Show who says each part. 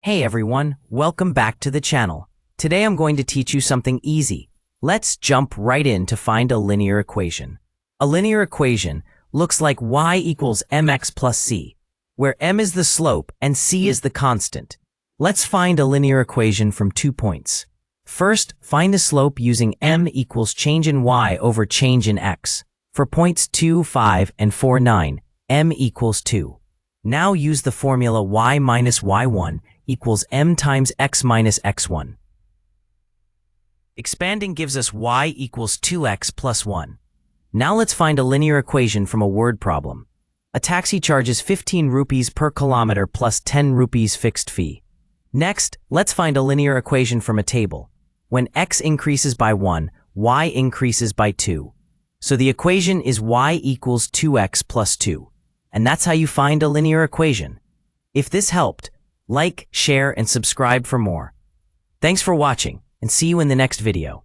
Speaker 1: Hey everyone, welcome back to the channel. Today I'm going to teach you something easy. Let's jump right in to find a linear equation. A linear equation looks like y equals mx plus c, where m is the slope and c is the constant. Let's find a linear equation from 2 points. First, find the slope using m equals change in y over change in x. For points 2, 5, and 4, 9, m equals 2. Now use the formula y minus y1 equals m times x minus x1. Expanding gives us y equals 2x plus 1. Now let's find a linear equation from a word problem. A taxi charges 15 rupees per kilometer plus 10 rupees fixed fee. Next, let's find a linear equation from a table. When x increases by 1, y increases by 2. So the equation is y equals 2x plus 2. And that's how you find a linear equation. If this helped, like, share, and subscribe for more. Thanks for watching, and see you in the next video.